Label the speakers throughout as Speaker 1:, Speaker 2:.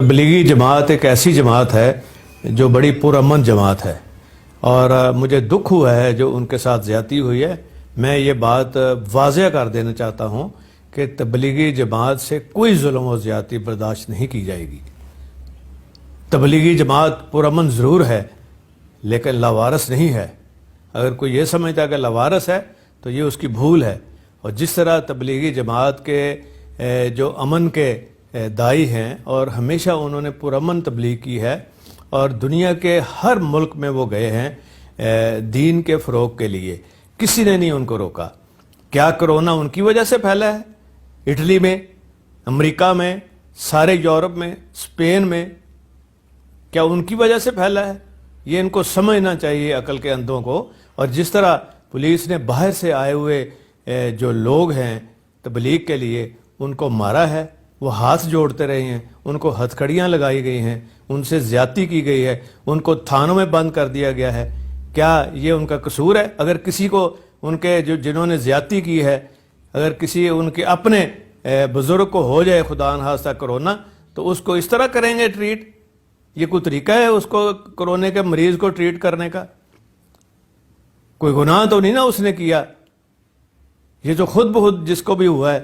Speaker 1: तबलीगी जमात एक ऐसी जमात है जो बड़ी पुरअमन जमात है और मुझे दुख हुआ है जो उनके साथ ज़्यादती हुई है। मैं ये बात वाज़ेह कर देना चाहता हूँ कि तबलीगी जमात से कोई जुल्म और ज़्यादती बर्दाश्त नहीं की जाएगी। तबलीगी जमात पुरअमन ज़रूर है लेकिन लावारस नहीं है। अगर कोई ये समझता है कि लावारस है तो ये उसकी भूल है। और जिस तरह तबलीगी जमात के जो अमन के दाई हैं और हमेशा उन्होंने पुरअमन तबलीग की है और दुनिया के हर मुल्क में वो गए हैं दीन के फ़रोग के लिए, किसी ने नहीं उनको रोका। क्या कोरोना उनकी वजह से फैला है? इटली में, अमेरिका में, सारे यूरोप में, स्पेन में, क्या उनकी वजह से फैला है? ये इनको समझना चाहिए अकल के अंधों को। और जिस तरह पुलिस ने बाहर से आए हुए जो लोग हैं तबलीग के लिए उनको मारा है, वो हाथ जोड़ते रहे हैं, उनको हथकड़ियाँ लगाई गई हैं, उनसे ज़्यादती की गई है, उनको थानों में बंद कर दिया गया है। क्या ये उनका कसूर है? अगर किसी को उनके जिन्होंने ज़्यादती की है, अगर किसी उनके अपने बुज़ुर्ग को हो जाए खुदा न खास्ता कोरोना, तो उसको इस तरह करेंगे ट्रीट? ये कोई तरीका है उसको कोरोना के मरीज़ को ट्रीट करने का? कोई गुनाह तो नहीं ना उसने किया, ये जो खुद बहुत जिसको भी हुआ है।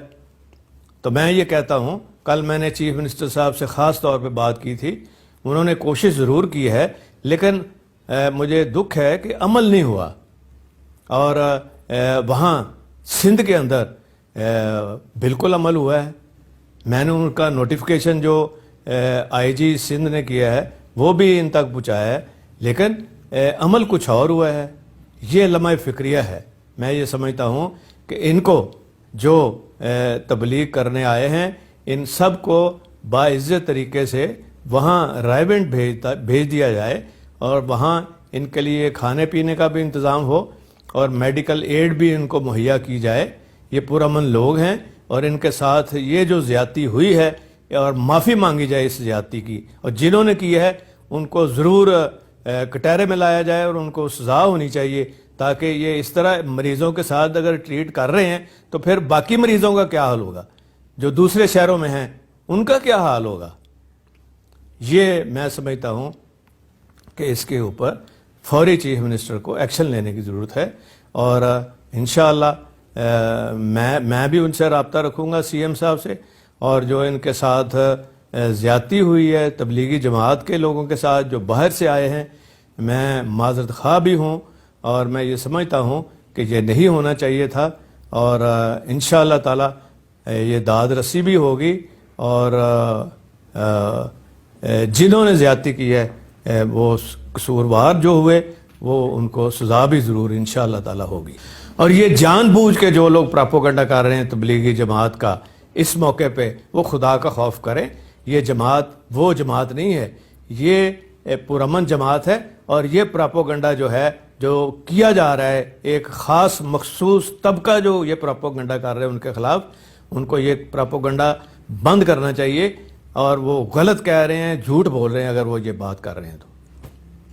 Speaker 1: तो मैं ये कहता हूँ, कल मैंने चीफ मिनिस्टर साहब से ख़ास तौर पे बात की थी, उन्होंने कोशिश ज़रूर की है लेकिन मुझे दुख है कि अमल नहीं हुआ। और वहाँ सिंध के अंदर बिल्कुल अमल हुआ है। मैंने उनका नोटिफिकेशन जो आईजी सिंध ने किया है वो भी इन तक पहुँचाया है, लेकिन अमल कुछ और हुआ है। ये लम्हा फ़िक्रिया है। मैं ये समझता हूँ कि इनको जो तबलीग करने आए हैं इन सब को बाइज़्ज़त तरीके से वहाँ रायवेंट भेज दिया जाए और वहाँ इनके लिए खाने पीने का भी इंतज़ाम हो और मेडिकल एड भी इनको मुहैया की जाए। ये पुरअमन लोग हैं और इनके साथ ये जो ज़्यादती हुई है और माफ़ी मांगी जाए इस ज़्यादती की, और जिन्होंने की है उनको ज़रूर कटहरे में लाया जाए और उनको सज़ा होनी चाहिए, ताकि ये इस तरह मरीज़ों के साथ अगर ट्रीट कर रहे हैं तो फिर बाकी मरीज़ों का क्या हाल होगा, जो दूसरे शहरों में हैं उनका क्या हाल होगा। ये मैं समझता हूँ कि इसके ऊपर फौरी चीफ मिनिस्टर को एक्शन लेने की ज़रूरत है। और इंशाअल्लाह मैं भी उनसे रब्ता रखूँगा सीएम साहब से, और जो इनके साथ ज़्यादती हुई है तबलीगी जमात के लोगों के साथ जो बाहर से आए हैं, मैं माज़रत ख़्वाह भी हूँ और मैं ये समझता हूँ कि ये नहीं होना चाहिए था। और इंशाअल्लाह ताला ये दाद रसी भी होगी और जिन्होंने ज़्यादती की है वो कसूरवार जो हुए वो उनको सज़ा भी ज़रूर इंशाअल्लाह ताला होगी। और ये जानबूझ के जो लोग प्रोपेगेंडा कर रहे हैं तबलीगी जमात का, इस मौके पे वो खुदा का खौफ करें। ये जमात वो जमात नहीं है, ये पुरअमन जमात है। और ये प्रोपेगेंडा जो है जो किया जा रहा है एक ख़ास मखसूस तबका जो ये प्रोपेगेंडा कर रहे हैं उनके ख़िलाफ़, उनको ये प्रोपेगेंडा बंद करना चाहिए। और वो गलत कह रहे हैं, झूठ बोल रहे हैं अगर वो ये बात कर रहे हैं तो।